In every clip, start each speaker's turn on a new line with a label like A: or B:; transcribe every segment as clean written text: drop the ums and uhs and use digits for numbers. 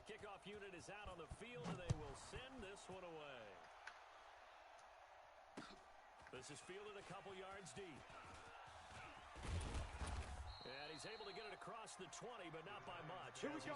A: kickoff unit is out on the field, and they will send this one away. This is fielded a couple yards deep. And he's able to get it across the 20, but not by much.
B: Here we go.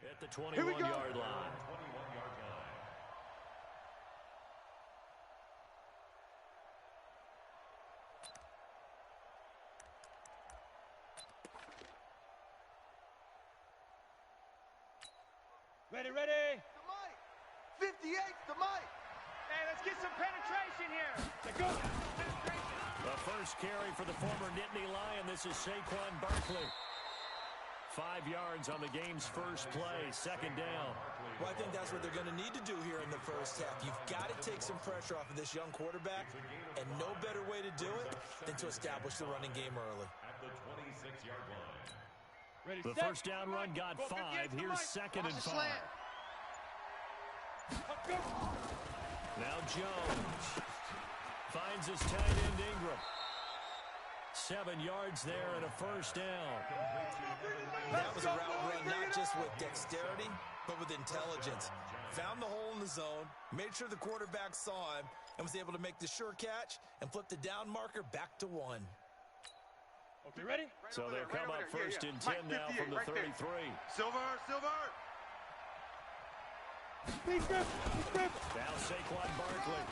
A: At the 21-yard line.
B: Ready.
C: The mic. 58's the mic.
D: Hey, let's get some penetration here.
B: Let's go.
A: The first carry for the former Nittany Lion. This is Saquon Barkley. 5 yards on the game's first play, second down.
E: Well, I think that's what they're going to need to do here in the first half. You've got to take some pressure off of this young quarterback, and no better way to do it than to establish the running game early.
F: At the 26-yard line.
B: Ready,
A: The
B: set.
A: first down run got 5. Here's second and 5. Now Jones finds his tight end Ingram. 7 yards there and a first down.
E: That was a route run not just with dexterity, but with intelligence. Found the hole in the zone, made sure the quarterback saw him, and was able to make the sure catch and flip the down marker back to 1.
B: Okay, ready?
A: So they'll come up first and 10 now from the 33.
C: Silver.
B: Speed grip.
A: Now Saquon Barkley.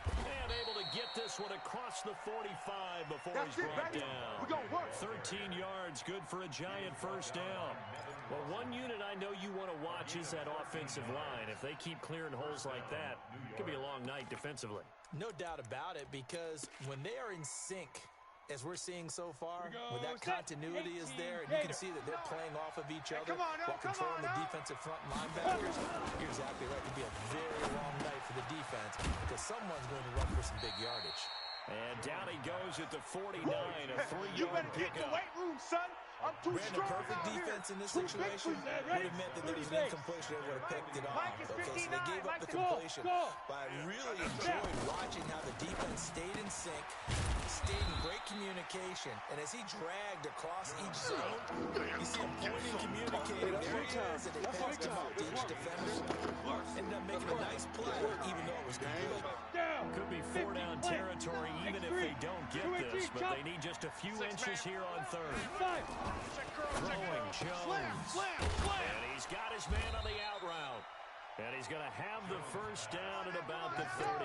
A: And able to get this one across the 45 before he's brought down.
C: We're going to work.
A: 13 yards, good for a giant first down. Well, one unit I know you want to watch is that offensive line. If they keep clearing holes like that, it could be a long night defensively.
E: No doubt about it, because when they are in sync, as we're seeing so far, when that continuity is there, and you can see that they're playing off of each other while controlling the defensive front linebackers, you're exactly right. It'll be a very long night for the defense because someone's going to run for some big yardage.
A: And down he goes at the 49, a 3-yard
D: You better get in the
A: pickup.
D: weight room, son. I'm too
E: Brandon,
D: strong
E: perfect
D: out
E: defense
D: here.
E: in this situation would have meant that there was an incompletion. They would have picked it off.
D: Mike is
E: Okay, so
D: 59.
E: they gave up the completion. But I really enjoyed watching how the defense stayed in sync, stayed in great communication. And as he dragged across each zone, you see him pointing, communicating. There he is, and it passed him off to each defender. Ended up making a nice play, even though it was complete.
A: Could be 4-down territory even if they don't get this, but they need just a few inches here on third. Throwing Jones. And he's got his man on the out route. And he's going to have the first down at about the 38.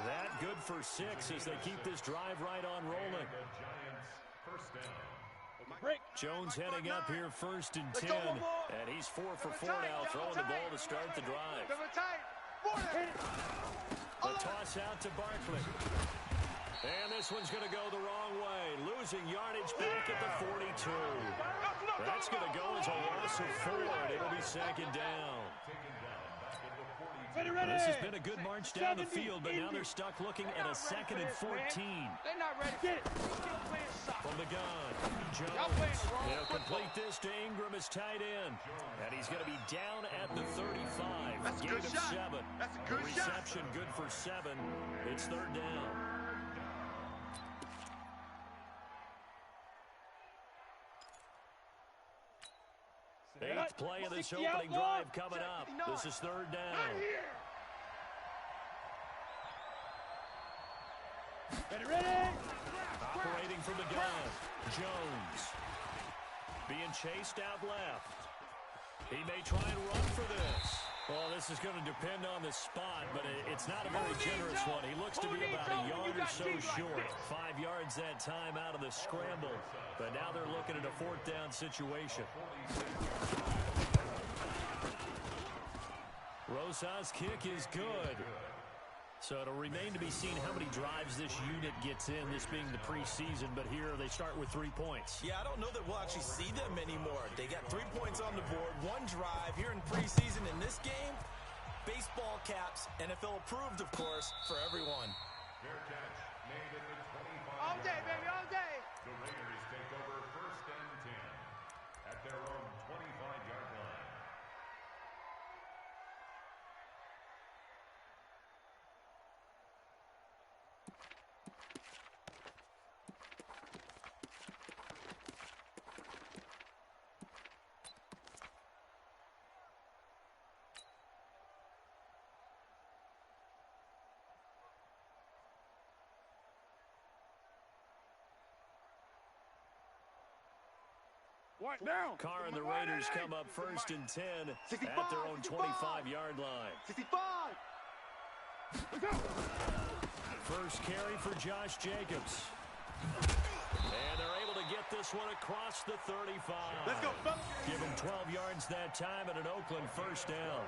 A: That good for 6 as they keep this drive right on rolling. Jones heading up here first and 10. And he's 4 for 4 now, throwing the ball to start the drive. The toss out to Barkley. And this one's going to go the wrong way. Losing yardage back at the 42. That's going to go as a loss of 4, and it'll be second down. This has been a good march down the field, but now they're stuck looking at a second and 14.
D: They're not ready. Get it.
A: From the gun, Jones. They'll complete this to Ingram as tight end. And he's going to be down at the 35.
C: That's a
A: Gain
C: good
A: of
C: shot.
A: 7.
C: That's a good
A: Reception good for 7. It's third down. Eighth play of this opening drive coming up. This is third down.
B: Ready.
A: Operating from the gun, Jones. Being chased out left. He may try and run for this. Well, this is going to depend on the spot, but it's not a very generous one. He looks to be about a yard or so short. 5 yards that time out of the scramble, but now they're looking at a 4th down situation. Rosas' kick is good. So it'll remain to be seen how many drives this unit gets in, this being the preseason. But here they start with 3 points.
E: Yeah, I don't know that we'll actually see them anymore. They got 3 points on the board, 1 drive here in preseason. In this game, baseball caps, NFL approved, of course, for everyone.
F: Fair catch made at the 25.
D: All day, baby, all day.
F: The Raiders take over 1st and 10 at their own 25-yard line.
B: Down.
A: Carr and the Raiders come up 1st and 10 at their own 25-yard line.
C: 65.
A: First carry for Josh Jacobs. And they're able to get this one across the 35.
C: Let's go, fellas.
A: Give him 12 yards that time at an Oakland 1st down.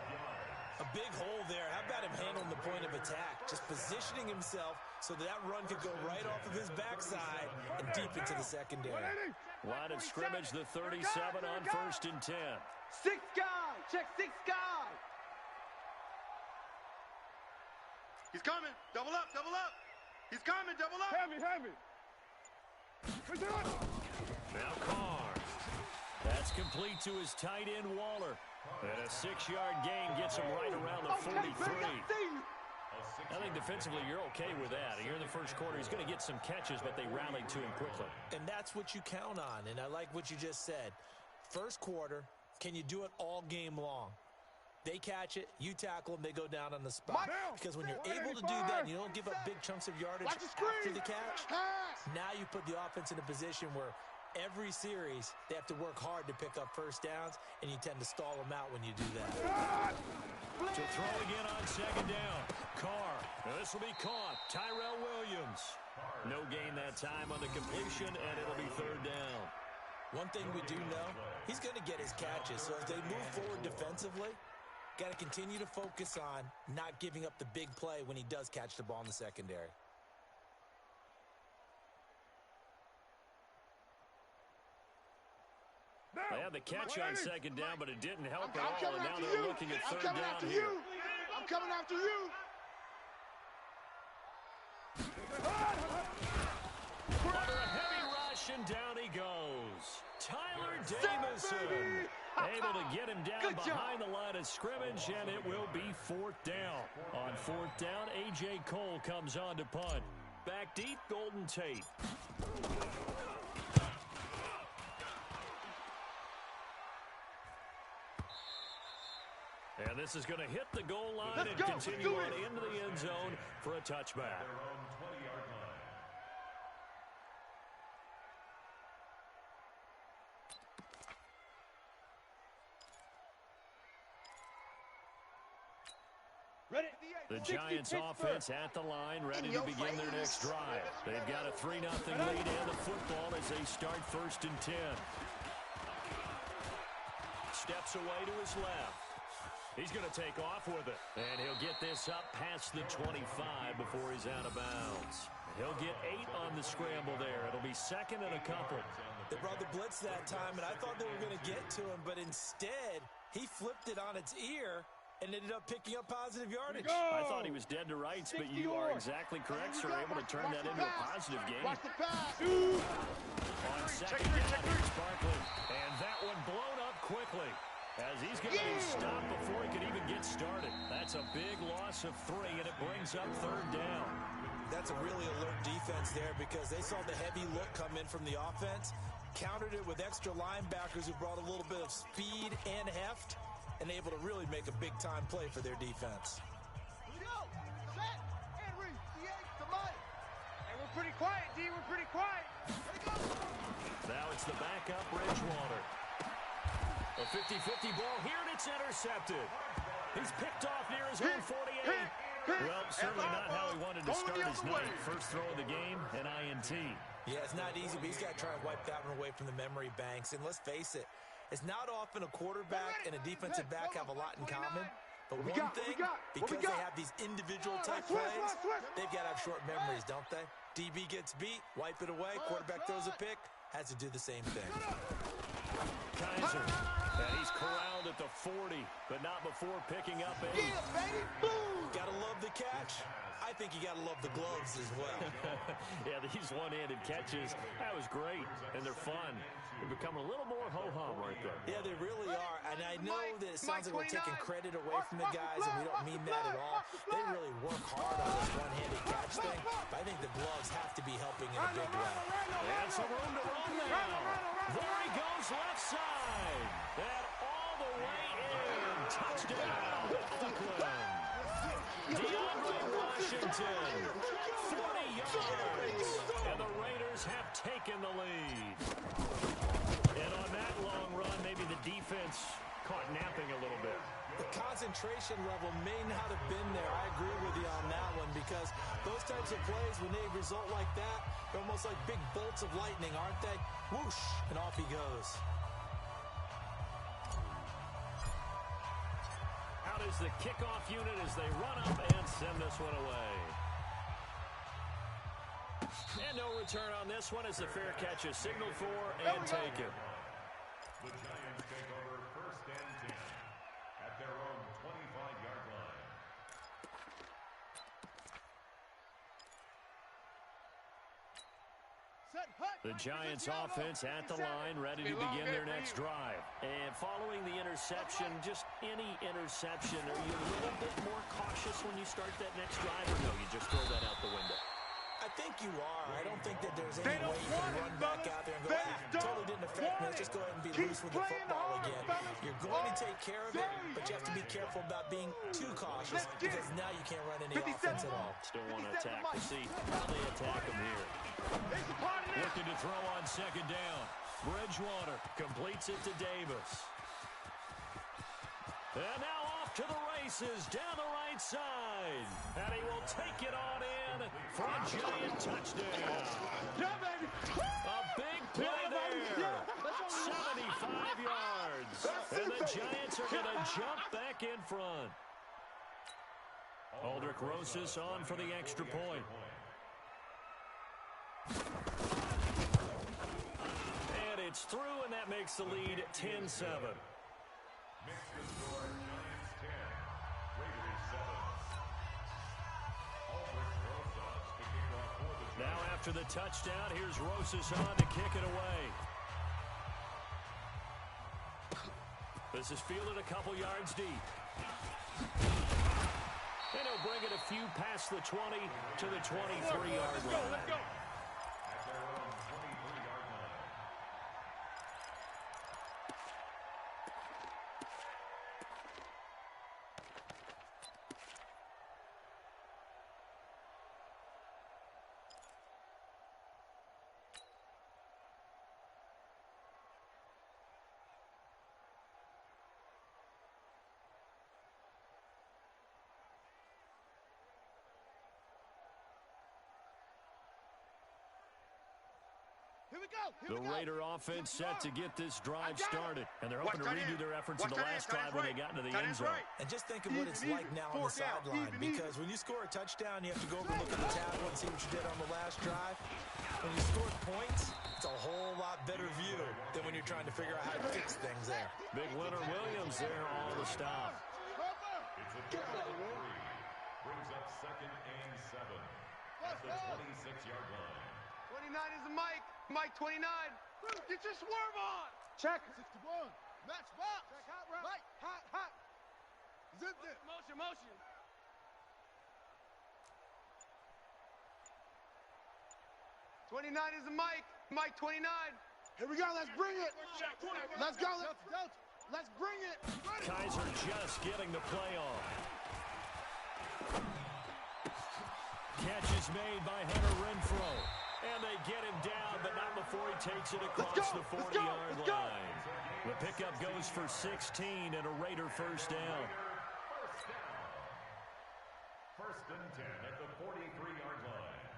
E: A big hole there. How about him handling the point of attack? Just positioning himself so that run could go right off of his backside and deep into the secondary.
A: Line of scrimmage, the 37 on 1st and 10.
C: 6 guy. Check 6 guy. He's coming. Double up, double up. He's coming, double up.
B: Heavy.
A: Now Carr. That's complete to his tight end, Waller. And a 6-yard gain gets him right around the 43. I think defensively you're okay with that. Here in the first quarter, he's going to get some catches, but they rallied to him quickly.
E: And that's what you count on, and I like what you just said. First quarter, can you do it all game long? They catch it, you tackle them, they go down on the spot. Because when you're able to do that and you don't give up big chunks of yardage after the catch, now you put the offense in a position where every series they have to work hard to pick up 1st downs, and you tend to stall them out when you do that.
A: To throw again on 2nd down. Carr. This will be caught. Tyrell Williams. No gain that time on the completion, and it'll be 3rd down.
E: One thing we do know, he's going to get his catches. So as they move forward defensively, got to continue to focus on not giving up the big play when he does catch the ball in the secondary.
A: They had the catch on 2nd down, but it didn't help at all, and now they're looking at 3rd down here.
C: I'm coming after you.
A: Under a heavy rush, and down he goes. Tyler Davison able to get him down behind the line of scrimmage, and it will be 4th down. On 4th down, A.J. Cole comes on to punt. Back deep, Golden Tate. And this is going to hit the goal line and continue on into the end zone for a touchback.
F: Their own 20-yard line.
B: Ready?
A: The Giants offense at the line, ready to begin their next drive. They've got a 3-0 lead and the football as they start 1st and 10. Steps away to his left. He's going to take off with it. And he'll get this up past the 25 before he's out of bounds. He'll get 8 on the scramble there. It'll be 2nd and a couple.
E: They brought the blitz that time, and I thought they were going to get to him, but instead, he flipped it on its ear and ended up picking up positive yardage.
A: I thought he was dead to rights, but you are exactly correct, sir. Able to turn that into a positive game.
C: Watch the pass.
A: On 2nd down, here's Barkley. And that one blown up quickly, as he's going to be stopped before he could even get started. That's a big loss of 3, and it brings up 3rd down.
E: That's a really alert defense there because they saw the heavy look come in from the offense, countered it with extra linebackers who brought a little bit of speed and heft, and able to really make a big-time play for their defense.
C: Here we go. Set. Henry. D8 to Mike.
D: Hey, we're pretty quiet, D. We're pretty quiet.
C: Ready, go.
A: Now it's the backup Bridgewater. A 50-50 ball here, and it's intercepted. He's picked off near his own 48. Well, certainly not how he wanted to start his night. First throw of the game, an INT.
E: Yeah, it's not easy, but he's got to try and wipe that one away from the memory banks. And let's face it, it's not often a quarterback and a defensive back have a lot in common. But one thing, because they have these individual type plays, they've got to have short memories, don't they? DB gets beat, wipe it away, quarterback throws a pick, has to do the same thing.
A: Kaiser, and he's corralled at the 40, but not before picking up 8.
E: Yeah, baby, boom! Gotta love the catch. I think you gotta love the gloves as well.
A: Yeah, these one-handed catches, that was great, and they're fun. They become a little more ho-hum right there.
E: Yeah, they really are, and I know that it sounds like we're taking credit away from the guys, and we don't mean that at all. They really work hard on this one-handed catch thing, but I think the gloves have to be helping in a big way.
A: And some room to run now. There he goes left side, and all the way in. Touchdown, Oakland. DeAndre Washington, 40 yards, and the Raiders have taken the lead. And on that long run, maybe the defense caught napping a little bit.
E: The concentration level may not have been there. I agree with you on that one, because those types of plays, when they result like that, they're almost like big bolts of lightning, aren't they? Whoosh, and off he goes.
A: Out is the kickoff unit as they run up and send this one away. And no return on this one as the fair catch is signaled for and taken.
F: The Giants take over first and 10 at their own 25-yard line.
A: The Giants offense at the line, ready to begin their next drive. And following the interception, just any interception, are you a little bit more cautious when you start that next drive, or no, you just throw that out the window?
E: I think you are. I don't think that there's any way you can run back out there and go, totally didn't affect me. Let's just go ahead and be loose with the football again. You're going to take care of it, but you have to be careful about being too cautious, because now you can't run any offense at all.
A: Still want to attack. We'll see how they attack them here. Looking to throw on second down. Bridgewater completes it to Davis. And now off to the races down the right side. And he will take it on in for a giant touchdown. A big play there. 75 yards. And the Giants are going to jump back in front. Aldrich Rosas on for the extra point. And it's through, and that makes the lead 10-7.
F: Makes the score Giants 10, Raiders 7. Aldrich Rosas to kick off for the Giants.
A: Now after the touchdown, here's Rosas on to kick it away. This is fielded a couple yards deep. And he'll bring it a few past the 20 to the 23-yard line.
F: At their own 23-yard line.
A: The Raider offense set to get this drive started. And they're hoping to redo their efforts in the last drive when they got into the end zone.
E: And just think of what it's like now on the sideline, because when you score a touchdown, you have to go over and look at the tablet and see what you did on the last drive. When you score points, it's a whole lot better view than when you're trying to figure out how to fix things there.
A: Big Leonard Williams there on the stop.
F: It's a third and 3. Brings up second and 7 at the 26-yard line.
D: 29 is the Mike. Mike 29. Get your swerve on. Check.
B: 61. Match box.
D: Check hot route.
B: Right.
D: Hot, hot.
B: Zip it.
D: Motion, motion. .29 is the Mike. Mike 29.
B: Here we go. Let's bring it. Let's go. Let's bring it.
A: Kaiser just getting the play off. Catch is made by Hunter Renfrow. And they get him down, but not before he takes it across the 40-yard line. The pickup goes for 16 and a Raider first down.
F: First and 10 at the 43-yard line.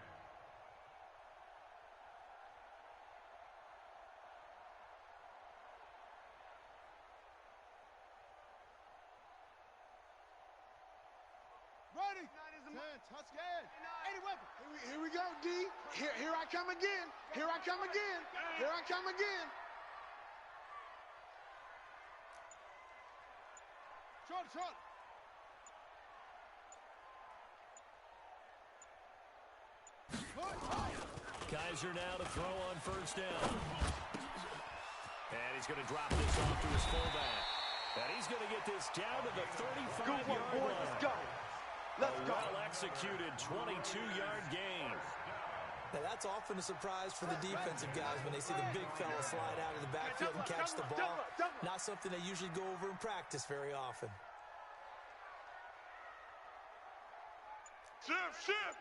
B: Ready. 10, Tuscan. 80 weapon. Here we go, D. Here I come again. Here I come again. Here I come again. Short.
A: Kaiser now to throw on first down. And he's going to drop this off to his fullback. And he's going to get this down to the 35-yard line.
D: Let's go. Let's go.
A: Well-executed 22-yard gain.
E: Now, that's often a surprise for the defensive guys when they see the big fella slide out of the backfield and catch the ball. Not something they usually go over in practice very often.
C: Shift.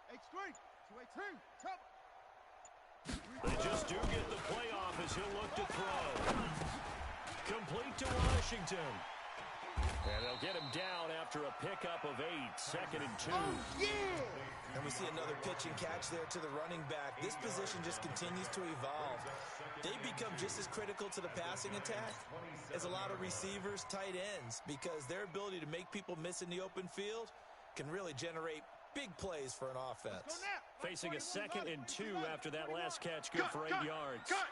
B: H3. 2-8-2. Cover.
A: They just do get the playoff as he'll look to throw. Complete to Washington. And they'll get him down after a pickup of 8, 2nd and 2.
B: Oh, yeah!
E: And we see another pitch and catch there to the running back. This position just continues to evolve. They become just as critical to the passing attack as a lot of receivers, tight ends, because their ability to make people miss in the open field can really generate big plays for an offense.
A: Facing a 2nd and 2 after that last catch, good for 8 yards.
C: Cut.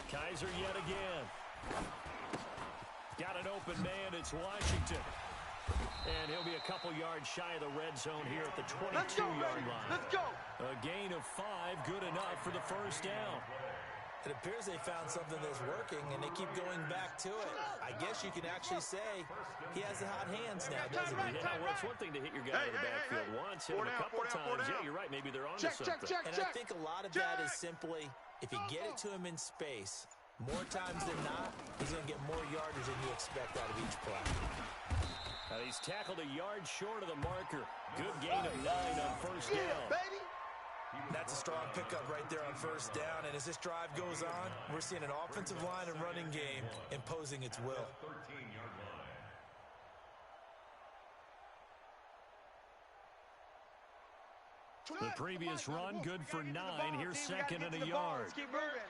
A: Kaiser yet again. Got an open man. It's Washington. And he'll be a couple yards shy of the red zone here at the 22-yard line.
D: Let's go.
A: A gain of 5, good enough for the first down.
E: It appears they found something that's working, and they keep going back to it. I guess you can actually say he has the hot hands now, doesn't he?
A: Yeah, well, it's one thing to hit your guy in the backfield once, hit him a couple times. Yeah, you're right. Maybe they're on to something.
E: And I think a lot of that is simply, if you get it to him in space, more times than not, he's going to get more yardage than you expect out of each play.
A: He's tackled a yard short of the marker. Good gain of 9 on first down.
B: Baby.
E: That's a strong pickup right there on first down. And as this drive goes on, we're seeing an offensive line and running game imposing its will.
A: The previous run, good for 9. Here's 2nd and a yard.
D: Converge.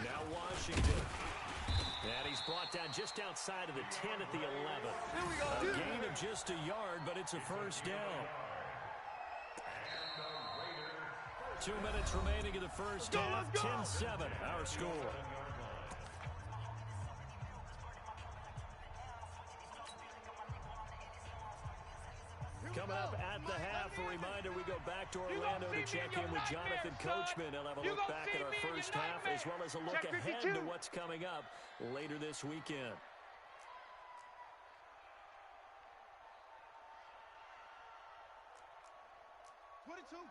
A: Now Washington. And he's brought down just outside of the 10 at the 11. A gain of just a yard, but it's a first down. 2 minutes remaining in the first half. 10-7, our score. Coming up at the half, a reminder, we go back to Orlando to check in with Jonathan Coachman. He'll have a look back at our first half as well as a look ahead to what's coming up later this weekend.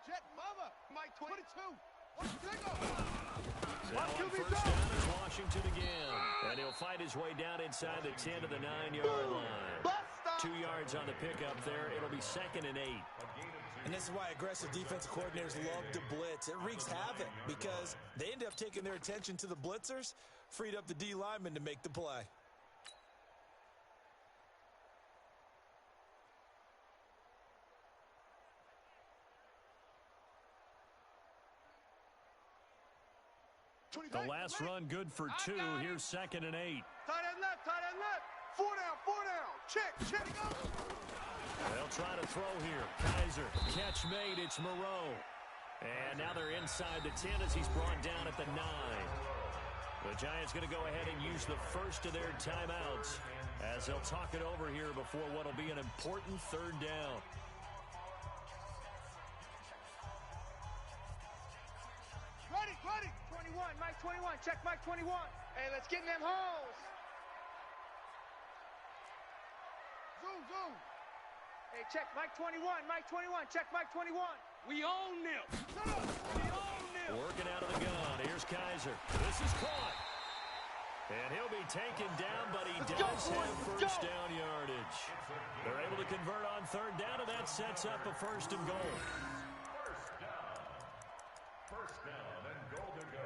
B: Jet mother.
D: Mike 22.
A: Now on first down is Washington again. And he'll fight his way down inside the 10 to the 9-yard line. 2 yards on the pickup there. It'll be 2nd and 8.
E: And this is why aggressive defensive coordinators love to blitz. It wreaks havoc because they end up taking their attention to the blitzers, freed up the D lineman to make the play.
A: The last run good for 2. Here's 2nd and 8.
D: Tight end left. 4 down. Check.
A: They'll try to throw here. Kaiser, catch made. It's Moreau. And now they're inside the 10 as he's brought down at the 9. The Giants going to go ahead and use the first of their timeouts as they'll talk it over here before what will be an important 3rd down.
D: Ready. 21. Mike 21. Check Mike 21. Hey, let's get in them holes.
B: Zoom.
D: Hey, check Mike 21, Mike 21, check Mike 21.
G: We own them. We own them.
A: Working out of the gun. Here's Kaiser. This is caught. And he'll be taken down, but he does have first down yardage. They're able to convert on third down, and that sets up a first and goal.
F: First down and goal to go.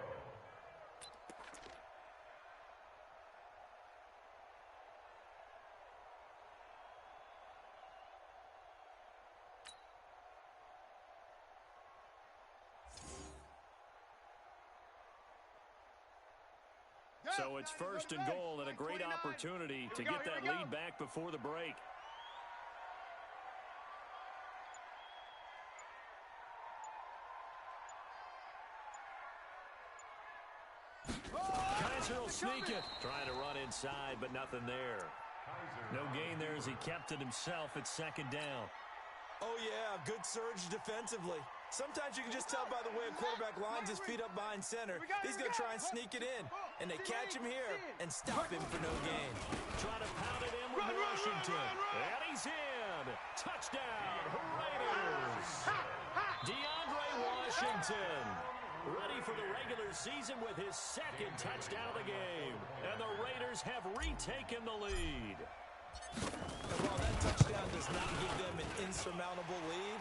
A: So it's first and goal and a great opportunity to get that lead back before the break. Kaiser will sneak it. Trying to run inside, but nothing there. No gain there as he kept it himself at second down.
E: Oh, yeah, good surge defensively. Sometimes you can just tell by the way a quarterback lines his feet up behind center. He's going to try and sneak it in. And they catch him here and stop him for no gain.
A: Trying to pound it in with Washington. And he's in. Touchdown, Raiders. DeAndre Washington, ready for the regular season with his second touchdown of the game. And the Raiders have retaken the lead.
E: And while that touchdown does not give them an insurmountable lead,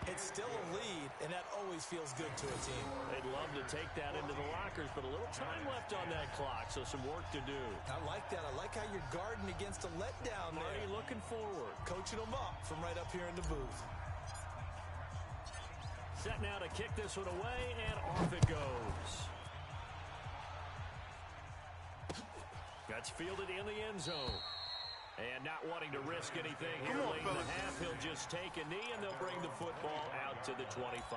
E: it's still a lead, and that always feels good to a team.
A: They'd love to take that into the lockers, but a little time left on that clock, so some work to do.
E: I like that. I like how you're guarding against a letdown there.
A: Marty looking forward.
E: Coaching them up from right up here in the booth.
A: Set now to kick this one away, and off it goes. That's fielded in the end zone. And not wanting to risk anything here late in the half, he'll just take a knee, and they'll bring the football out to the 25.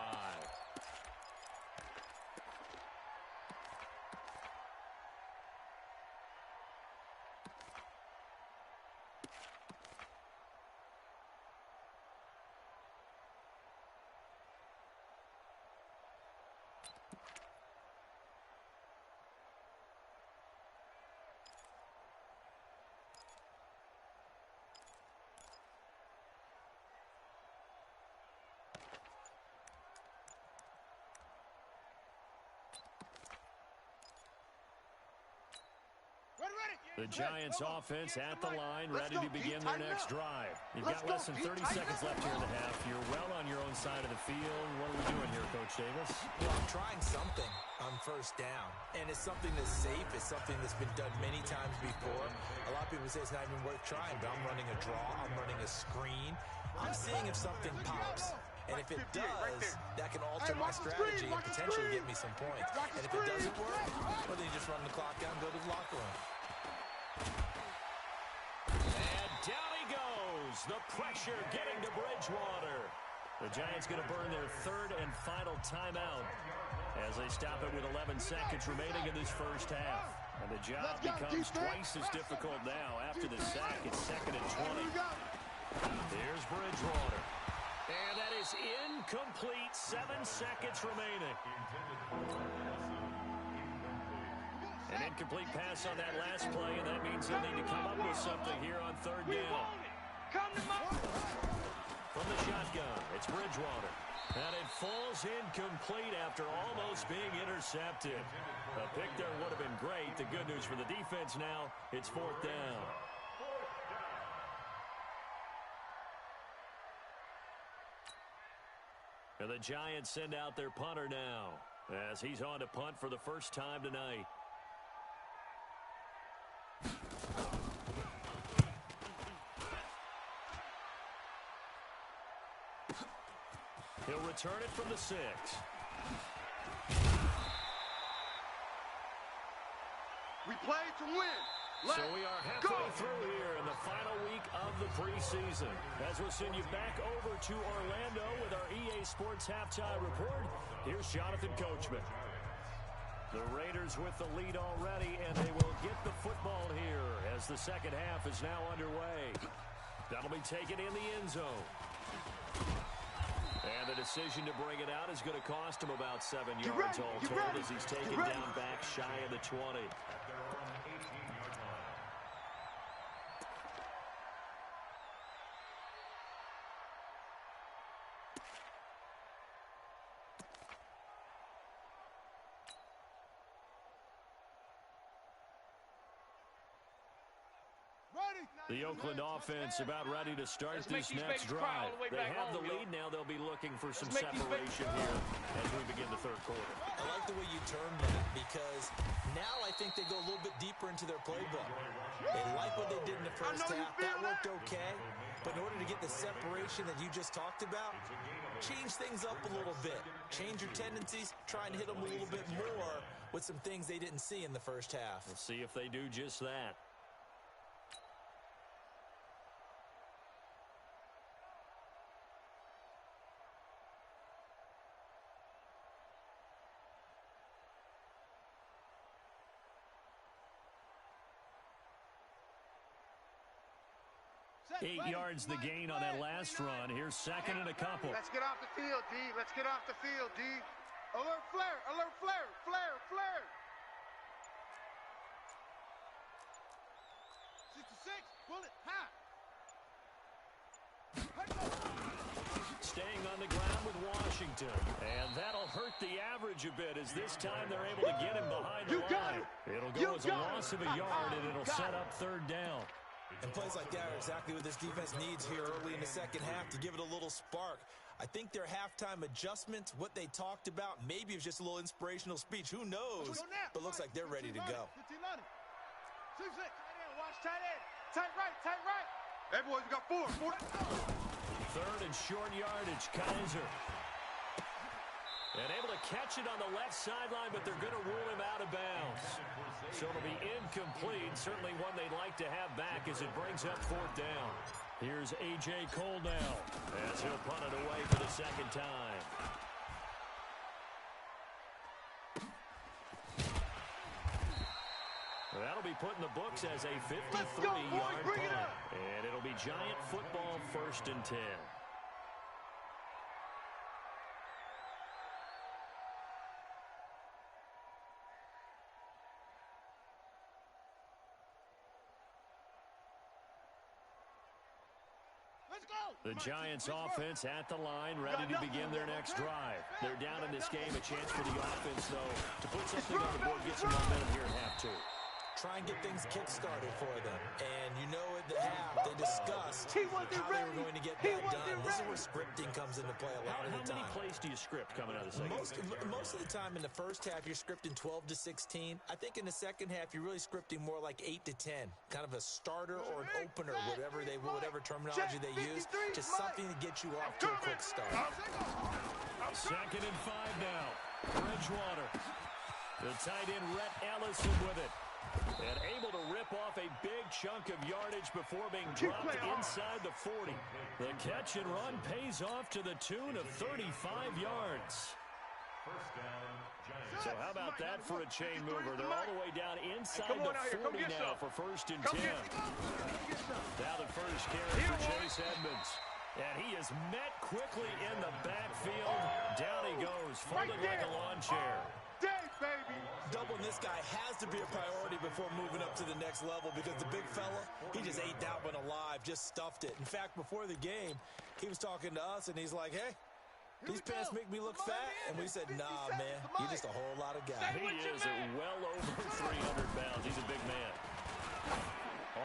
A: The Giants offense at the line, ready to begin their next drive. You've got less than 30 seconds left here in the half. You're well on your own side of the field. What are we doing here, Coach Davis?
E: Well, I'm trying something on first down, and it's something that's safe. It's something that's been done many times before. A lot of people say it's not even worth trying, but I'm running a draw. I'm running a screen. I'm seeing if something pops. And if it does, that can alter my strategy and potentially get me some points. And if it doesn't work, well, then you just run the clock out and go to the locker room.
A: And down he goes. The pressure getting to Bridgewater. The Giants going to burn their third and final timeout as they stop it with 11 seconds remaining in this first half. And the job becomes twice as difficult now after the sack. It's second and 20. Here's Bridgewater. And that is incomplete. 7 seconds remaining. An incomplete pass on that last play, and that means he'll need to come up with something here on third down. From the shotgun, it's Bridgewater. And it falls incomplete after almost being intercepted. A pick there would have been great. The good news for the defense now, it's fourth down. And the Giants send out their punter now as he's on to punt for the first time tonight. He'll return it from the 6.
C: We play to win.
A: So we are halfway through here in the final week of the preseason. As we'll send you back over to Orlando with our EA Sports Halftime Report, here's Jonathan Coachman. The Raiders with the lead already, and they will get the football here as the second half is now underway. That'll be taken in the end zone. And the decision to bring it out is going to cost him about 7 yards all told as he's taken down back shy of the 20. The Oakland offense about ready to start this next drive. They have the lead now. They'll be looking for some separation here as we begin the third quarter.
E: I like the way you termed that because now I think they go a little bit deeper into their playbook. They like what they did in the first half. That worked okay. But in order to get the separation that you just talked about, change things up a little bit. Change your tendencies. Try and hit them a little bit more with some things they didn't see in the first half.
A: We'll see if they do just that. Eight yards the gain on that last run. Here's second and a couple.
B: Let's get off the field, D. Let's get off the field, D. Alert flare, alert flare, flare, flare. 66, bullet, high.
A: Staying on the ground with Washington. And that'll hurt the average a bit as this time they're able to get him behind the line. It'll go as a loss of a yard, and it'll set up third down.
E: And plays like that are exactly what this defense needs here early in the second half to give it a little spark. I think their halftime adjustments, what they talked about, maybe it was just a little inspirational speech. Who knows? But looks like they're ready to go.
D: Watch tight end. Tight right, tight right.
C: Hey, boys, we got four.
A: Third and short yardage, Kaiser. And able to catch it on the left sideline, but they're going to rule him out of bounds. So it'll be incomplete. Certainly one they'd like to have back as it brings up fourth down. Here's A.J. Cole now as he'll punt it away for the second time. That'll be put in the books as a 53-yard punt. And it'll be Giant football, 1st and 10. The Giants offense at the line, ready to begin their next drive. They're down in this game. A chance for the offense, though, to put something on the board, get some momentum here in half two.
E: Try and get things kick-started for them. And you know at the half, they discussed how they were going to get that done. This is where scripting comes into play a lot of the time.
A: How many plays do you script coming out of the second?
E: Most of the time in the first half, you're scripting 12 to 16. I think in the second half, you're really scripting more like 8 to 10. Kind of a starter or an opener, whatever terminology they use. Just something to get you off to a quick start.
A: Second and 5 now. Bridgewater. The tight end, Rhett Ellison with it. And able to rip off a big chunk of yardage before being dropped inside the 40. The catch and run pays off to the tune of 35 yards. So how about that for a chain mover? They're all the way down inside the 40 now for 1st and 10. Now the first carry for Chase Edmonds. And he is met quickly in the backfield. Down he goes, folded like a lawn chair.
E: Doubling this guy has to be a priority before moving up to the next level because the big fella, he just ate that one alive, just stuffed it. In fact, before the game, he was talking to us, and he's like, hey, these pants make me look fat. And we said, nah, man, you're just a whole lot of guy.
A: He is well over 300 pounds. He's a big man.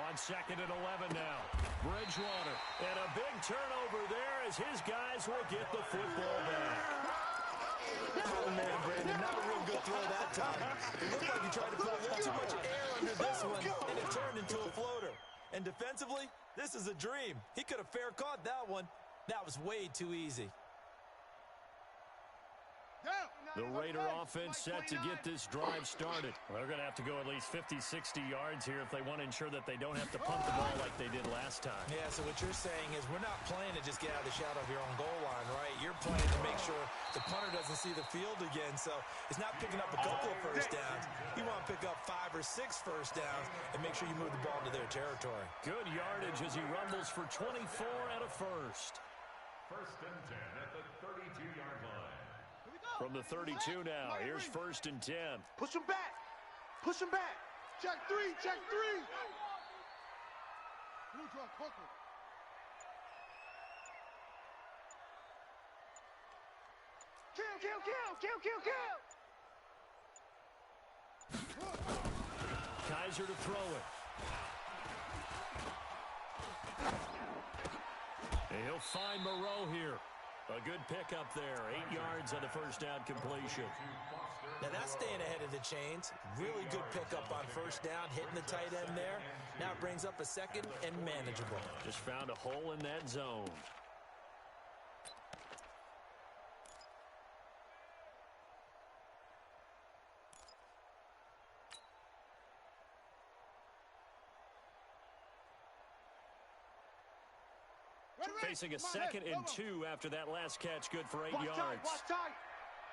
A: On second and 11 now. Bridgewater. And a big turnover there as his guys will get the football back.
E: Oh, man, Brandon, not a real good throw that time. It looked like he tried to put a little too much air under this one, and it turned into a floater. And defensively, this is a dream. He could have fair caught that one. That was way too easy.
A: The Raider offense set to get this drive started. They're going to have to go at least 50, 60 yards here if they want to ensure that they don't have to punt the ball like they did last time.
E: Yeah, so what you're saying is we're not playing to just get out of the shadow of your own goal line, right? You're playing to make sure the punter doesn't see the field again. So it's not picking up a couple of first downs. You want to pick up 5 or 6 first downs and make sure you move the ball into their territory.
A: Good yardage as he rumbles for 24 and a first.
F: 1st and 10 at the 32-yard line.
A: From the 32 now, here's 1st and 10.
B: Push him back. Push him back. Check 3. Check 3.
A: Kaiser to throw it. And he'll find Moreau here. A good pickup there. 8 yards on the first down completion.
E: Now that's staying ahead of the chains. Really good pickup on first down, hitting the tight end there. Now it brings up a second and manageable.
A: Just found a hole in that zone. Facing a 2nd and 2 after that last catch. Good for 8 yards.
D: Watch tight.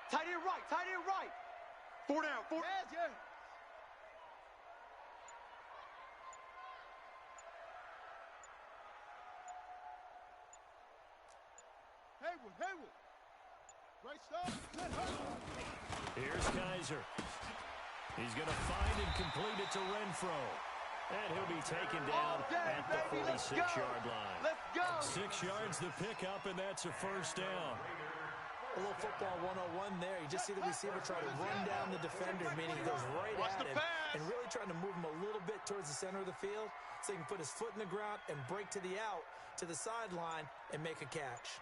D: Tight end right. Tight end right.
C: 4 down. 4.
D: Yes.
B: Haywood. Great stuff.
A: Here's Kaiser. He's going to find and complete it to Renfro. And he'll be taken down at the 46-yard line.
D: Let's go.
A: 6 yards the pickup, and that's a first down.
E: A little football 101 there. You just see the receiver try to run down the defender, meaning he goes right at him and really trying to move him a little bit towards the center of the field so he can put his foot in the ground and break to the out, to the sideline, and make a catch.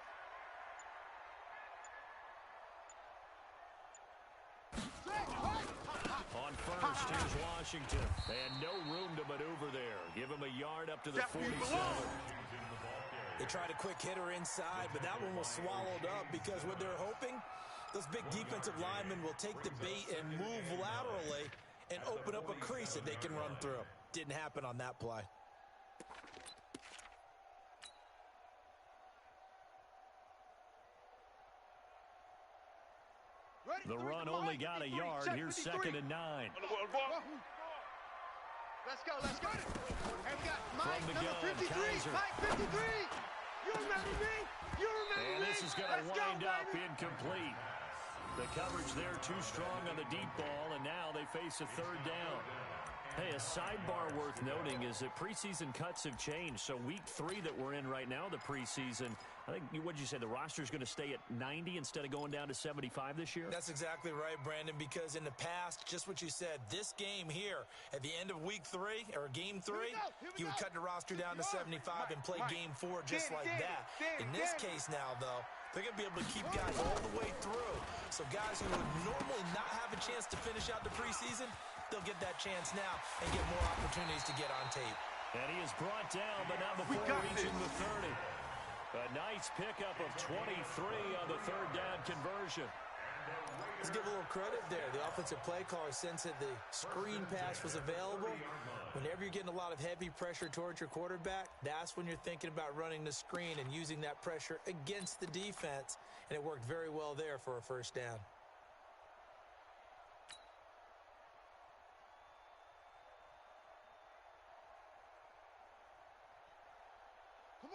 A: On first, here's Washington. And no room to maneuver there. Give him a yard up to the 47.
E: They tried a quick hitter inside, but that one was swallowed up because what they're hoping, those big defensive linemen will take the bait and move laterally and open up a crease that they can run through. Didn't happen on that play.
A: The run only got a yard. Here's 2nd and 9.
D: Let's go. And we got Mike,
A: From the
D: number
A: gun,
D: 53.
A: Kaiser.
D: Mike, 53. You remember me?
A: And this is going to wind up incomplete. The coverage there too strong on the deep ball, and now they face a 3rd down. Hey, a sidebar worth noting is that preseason cuts have changed. So week 3 that we're in right now, the preseason, I think, what did you say, the roster's going to stay at 90 instead of going down to 75 this year?
E: That's exactly right, Brandon, because in the past, just what you said, this game here, at the end of week 3, or game 3, you would cut the roster down to 75 and play game 4 just like that. In this case now, though, they're going to be able to keep guys all the way through. So guys who would normally not have a chance to finish out the preseason, they'll get that chance now and get more opportunities to get on tape.
A: And he is brought down, but not before reaching the 30. A nice pickup of 23 on the 3rd down conversion.
E: Let's give a little credit there. The offensive play caller sensed that the screen pass was available. Whenever you're getting a lot of heavy pressure towards your quarterback, that's when you're thinking about running the screen and using that pressure against the defense. And it worked very well there for a first down.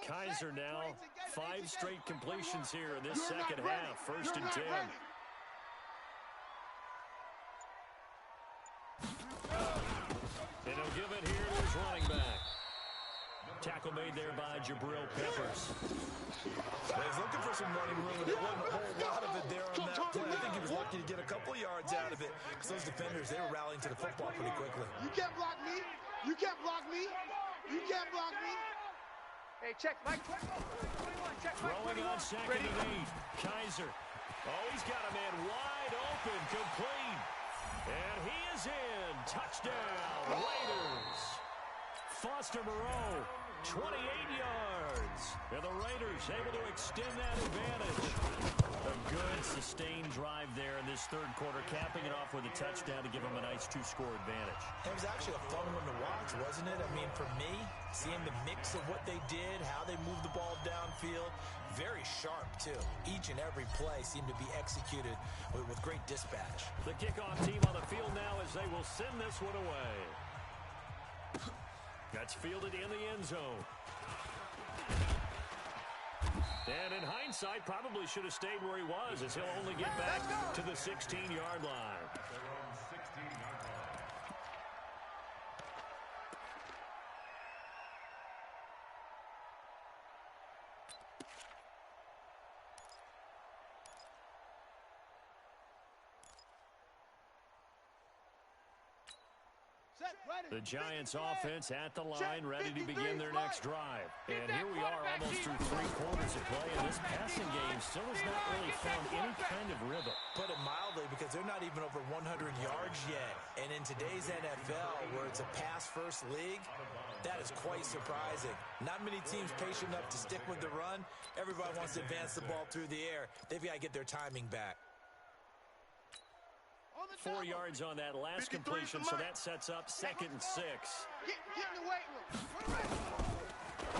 A: Kaiser now, 5 straight completions here in this second half. 1st and 10. And he'll give it here to his running back. Tackle made there by Jabril Peppers.
E: He's looking for some running room, and there wasn't a whole lot of it there on that play. I think he was lucky to get a couple of yards out of it because those defenders, they were rallying to the football pretty quickly.
B: You can't block me. You can't block me. You can't block me.
D: Hey, check Mike 21. Check Mike 21.
A: Throwing on 2nd and 8. Kaiser. Oh, he's got a man wide open, complete. And he is in. Touchdown, Raiders. Foster Moreau, 28 yards. And the Raiders able to extend that advantage. A good sustained drive there in this 3rd quarter, capping it off with a touchdown to give them a nice 2-score advantage.
E: It was actually a fun one to watch, wasn't it? I mean, for me, seeing the mix of what they did, how they moved the ball downfield, very sharp, too. Each and every play seemed to be executed with great dispatch.
A: The kickoff team on the field now as they will send this one away. That's fielded in the end zone. And in hindsight, probably should have stayed where he was, as he'll only get back to the 16-yard line. The Giants offense at the line, ready to begin their next drive. And here we are almost through 3 quarters of play, and this passing game still has not really found any kind of rhythm.
E: Put it mildly, because they're not even over 100 yards yet. And in today's NFL, where it's a pass-first league, that is quite surprising. Not many teams patient enough to stick with the run. Everybody wants to advance the ball through the air. They've got to get their timing back.
A: 4 yards on that last completion, so that sets up 2nd and 6.
B: Get in the weight room.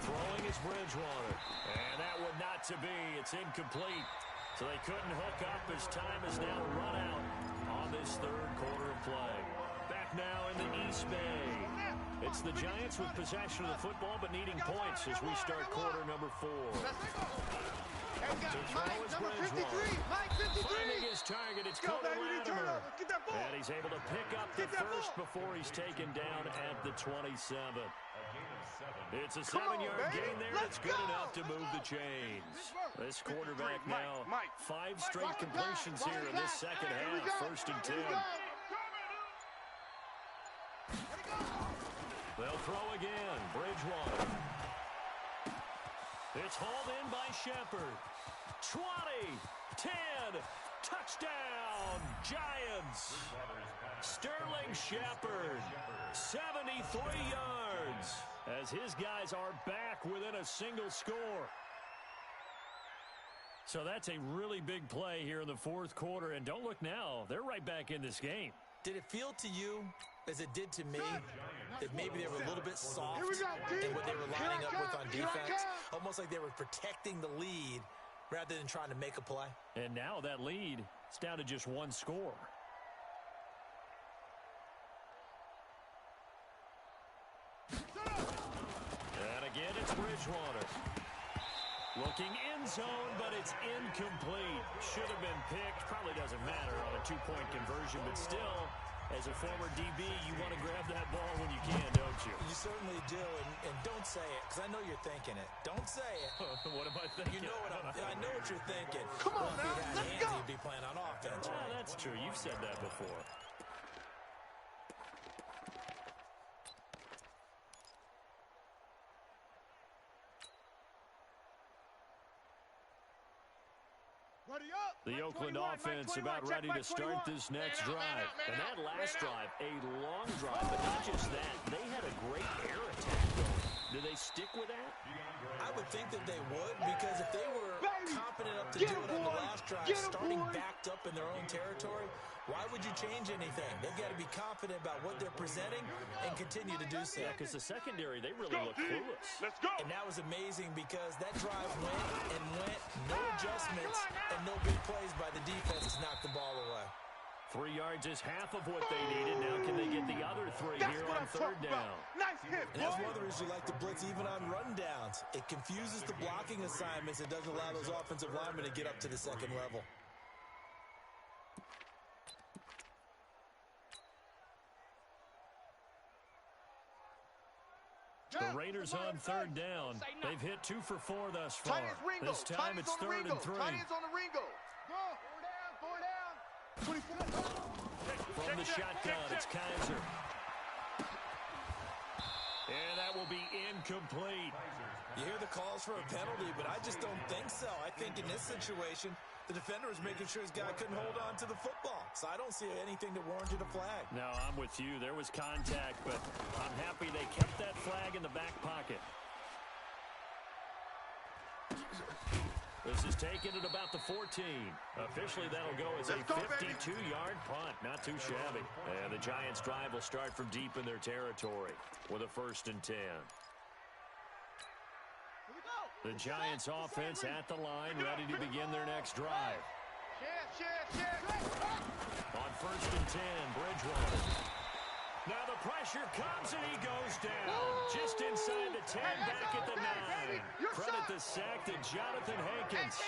A: Throwing is Bridgewater, and that would not to be. It's incomplete, so they couldn't hook up as time is now run out on this 3rd quarter of play. Back now in the East Bay. It's the Giants with possession of the football, but needing points as we start quarter number 4. To throw is Bridgewater. Finding his target, it's Cody Latimer. And he's able to pick up the first before he's taken down at the 27. It's a 7-yard gain there. It's good enough to move the chains. This quarterback now, 5 straight completions here in this second half. 1st and 10. They'll throw again. Bridgewater. It's hauled in by Shepard. 20, 10, touchdown, Giants. Sterling Shepard, 73 yards, as his guys are back within a single score. So that's a really big play here in the 4th quarter, and don't look now, they're right back in this game.
E: Did it feel to you, as it did to me, that maybe they were a little bit soft in what they were lining up with on defense? Almost like they were protecting the lead rather than trying to make a play.
A: And now that lead is down to just 1 score. And again, it's Bridgewater. Looking in zone, but it's incomplete. Should have been picked. Probably doesn't matter on a 2-point conversion, but still, as a former DB, you want to grab that ball when you can, don't you?
E: You certainly do, and don't say it, because I know you're thinking it. Don't say it.
A: What am I thinking?
E: You know I know what you're thinking.
B: Come on now, let's go.
E: You'd be playing on offense.
A: Yeah, that's true. You've said that before. The Oakland offense about ready to start this next drive. And that last drive, a long drive, but not just that. They had a great air attack going. Do they stick with that?
E: I would think that they would, because if they were confident enough to do it on the last drive, starting backed up in their own territory, why would you change anything? They've got to be confident about what they're presenting and continue to do so.
A: Yeah, because the secondary, they really look clueless.
G: Let's go.
E: And that was amazing, because that drive went and went, no adjustments, and no big plays by the defense has knocked the ball away.
A: 3 yards is half of what they needed. Now can they get the other 3 here on 3rd down?
G: Nice hit,
E: And that's one of the reasons you like to blitz even on rundowns. It confuses the blocking assignments. It doesn't allow those offensive linemen to get up to the 2nd level.
A: The Raiders on 3rd down. They've hit 2 for 4 thus far. This time it's 3rd and 3. From the shotgun, it's Kaiser. And that will be incomplete.
E: You hear the calls for a penalty, but I just don't think so. I think in this situation, the defender was making sure his guy couldn't hold on to the football. So I don't see anything that warranted a flag.
A: No, I'm with you. There was contact, but I'm happy they kept that flag in the back pocket. This is taken at about the 14. Officially, that'll go as a 52-yard punt. Not too shabby. And the Giants' drive will start from deep in their territory with a 1st and 10. The Giants' offense at the line, ready to begin their next drive. On 1st and 10, Bridgewater. Now the pressure comes and he goes down. Just inside the 10, back at the 9. Credit the sack to Jonathan Hankins.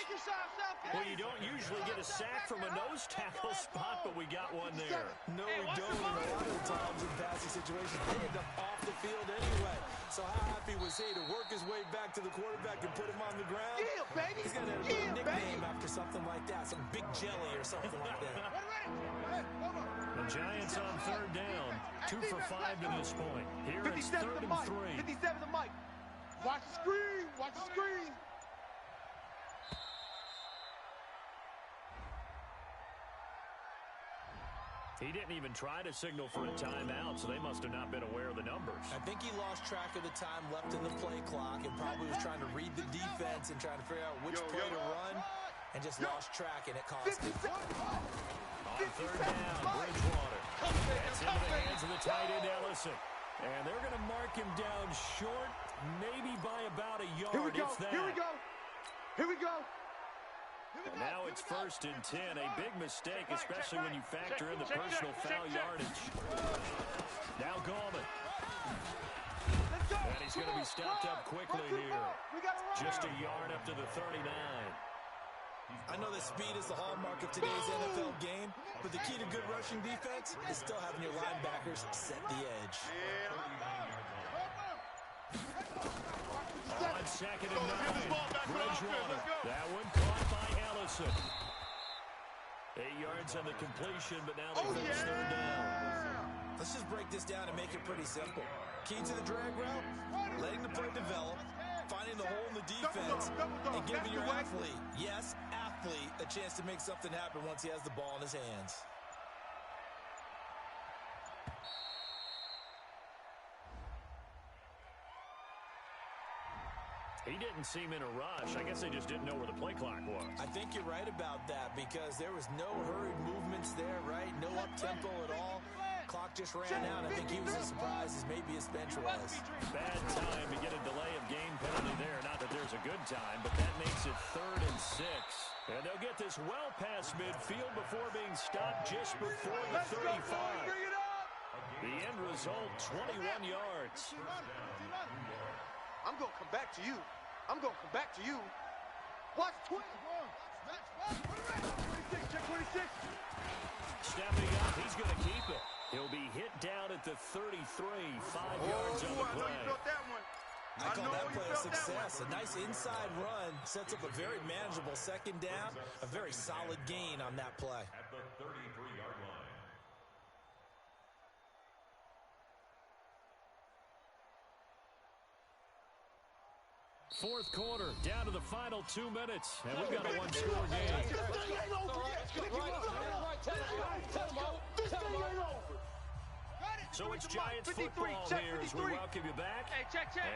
A: Well, you don't usually get a sack from a nose tackle spot, but we got one there.
E: No, we don't. And a lot of the times in passing situations, they end up off the field anyway. So how happy was he to work his way back to the quarterback and put him on the ground?
B: Yeah, baby.
E: He's got a nickname after after something like that, some big jelly or something like that.
A: The Giants on third down, 2 for 5 to this point. Here it's 3rd and 3.
B: 57 to Mike. Watch the screen. Watch the screen.
A: He didn't even try to signal for a timeout, so they must have not been aware of the numbers.
E: I think he lost track of the time left in the play clock and probably was trying to read the defense and trying to figure out which play to run and just lost track, and it cost him.
A: On third down, Bridgewater. That's into the hands of the tight end, Ellison. And they're going to mark him down short, maybe by about a yard.
B: Here we go. Here we go. Here we go.
A: And now it's 1st and 10. A big mistake, especially when you factor in the personal foul yardage. Now Gallman. And he's going to be stopped up quickly here. Just a yard up to the 39.
E: I know that speed is the hallmark of today's NFL game, but the key to good rushing defense is still having your linebackers set the edge.
A: On 2nd and 9, Bridgewater. That one caught by Ellison. 8 yards on the completion, but now they finish 3rd down.
E: Let's just break this down and make it pretty simple. Key to the drag route, letting the play develop, finding the hole in the defense, and giving your athlete, yes, athlete, a chance to make something happen once he has the ball in his hands.
A: He didn't seem in a rush. I guess they just didn't know where the play clock was.
E: I think you're right about that because there was no hurried movements there, right? No up-tempo at all. Clock just ran out. I think he was as surprised as maybe his bench was.
A: Bad time to get a delay of game penalty there. Not that there's a good time, but that makes it 3rd and 6. And they'll get this well past midfield before being stopped just before the 35. The end result, 21 yards.
B: I'm going to come back to you. I'm going to come back to you. Watch 20. 26, check 26.
A: Stepping up, he's going to keep it. He'll be hit down at the 33, 5 yards on the play.
C: I know you felt that one.
E: I call that play a success. A nice inside run sets up a very manageable 2nd down. A very solid gain on that play.
F: At the 33-yard line.
A: 4th quarter, down to the final 2 minutes, and we've got a one-score game. So it's Giants football here as we welcome you back.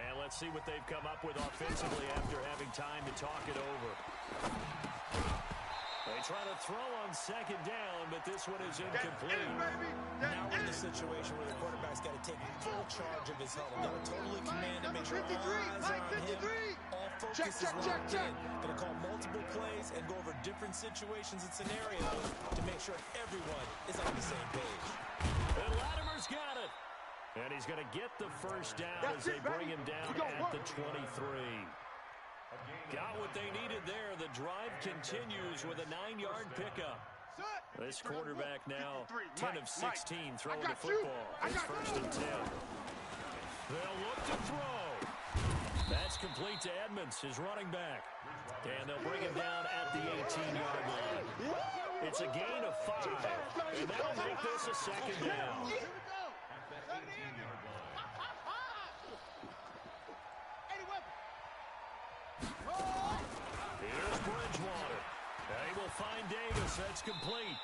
A: And let's see what they've come up with offensively after having time to talk it over. They try to throw on 2nd down, but this one is incomplete.
E: Now we're in a situation where the quarterback's got to take full charge of his huddle. Got to totally command it, make sure all eyes are on him. All focus is locked in. Going to call multiple plays and go over different situations and scenarios to make sure everyone is on the same page.
A: And Latimer's got it. And he's going to get the 1st down as they bring him down at the 23. Got what they needed there. The drive continues with a 9-yard pickup. This quarterback now 10 of 16 throwing the football. It's 1st and 10. They'll look to throw. That's complete to Edmonds, his running back. And they'll bring him down at the 18-yard line. It's a gain of 5. And that'll make this a 2nd down. Here's Bridgewater. He will find Davis. That's complete.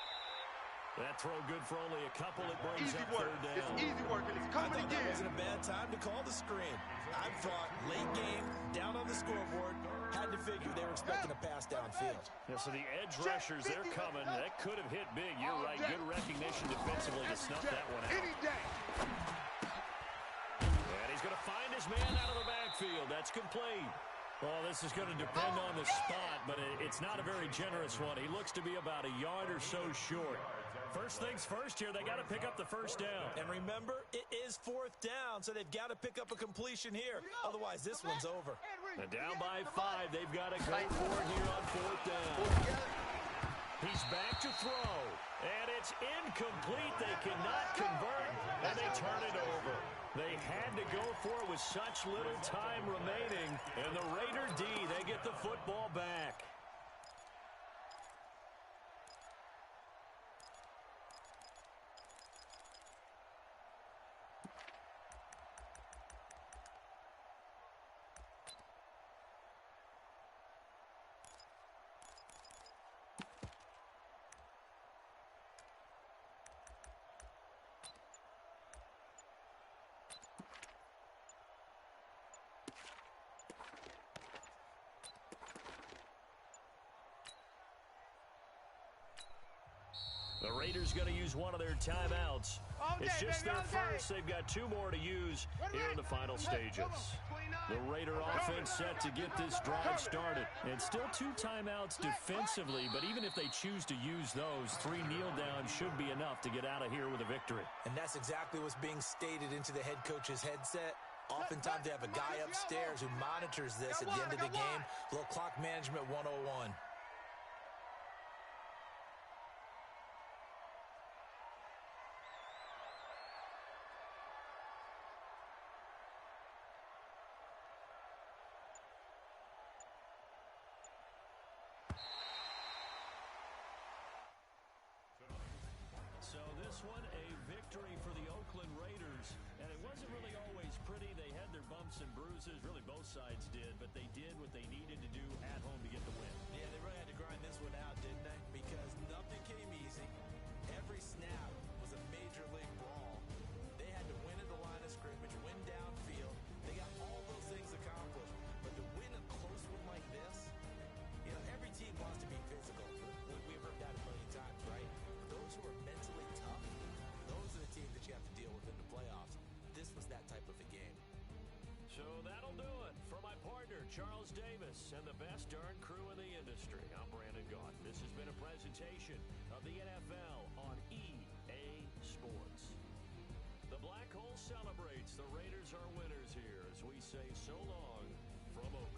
A: That throw good for only a couple. It brings up 3rd down.
C: It's easy work, and it's coming again.
E: That wasn't a bad time to call the screen. I thought late game, down on the scoreboard, had to figure they were expecting a pass downfield.
A: Yeah, so the edge rushers, they're coming. That could have hit big. You're right. Good recognition defensively to snuff that one out. And he's going to find his man out of the backfield. That's complete. Well, this is going to depend on the spot, but it's not a very generous one. He looks to be about a yard or so short. First things first here, they got to pick up the 1st down.
E: And remember, it is 4th down, so they've got to pick up a completion here. Otherwise, this one's over.
A: And down by 5, they've got to go for it here on 4th down. He's back to throw, and it's incomplete. They cannot convert, and they turn it over. They had to go for it with such little time remaining, and the Raider D, they get the football back. The Raiders going to use one of their timeouts. It's just their first. They've got 2 more to use here in the final stages. The Raider offense set to get this drive started. And still 2 timeouts defensively, but even if they choose to use those, 3 kneel downs should be enough to get out of here with a victory.
E: And that's exactly what's being stated into the head coach's headset. Oftentimes they have a guy upstairs who monitors this at the end of the game. A little clock management 101.
A: So this one, a victory for the Oakland Raiders. And it wasn't really always pretty. They had their bumps and bruises. Really, both sides did. But they did what they needed to do at home to get the win.
E: Yeah, they really had to grind this one out, didn't they? Because nothing came easy. Every snap was a major league brawl. They had to win at the line of scrimmage, win downfield. They got all those things accomplished. But to win a close one like this, you know, every team wants to be physical. We've heard that a million times, right? Those who are mentally tough, those are the teams that you have to deal with in the playoffs. This was that type of a game.
A: So that'll do it for my partner, Charles Davis, and the best darn crew in the industry. I'm Brandon Gaughan. This has been a presentation of the NFL on EA Sports. The Black Hole celebrates. The Raiders are winners here as we say so long from Oakland.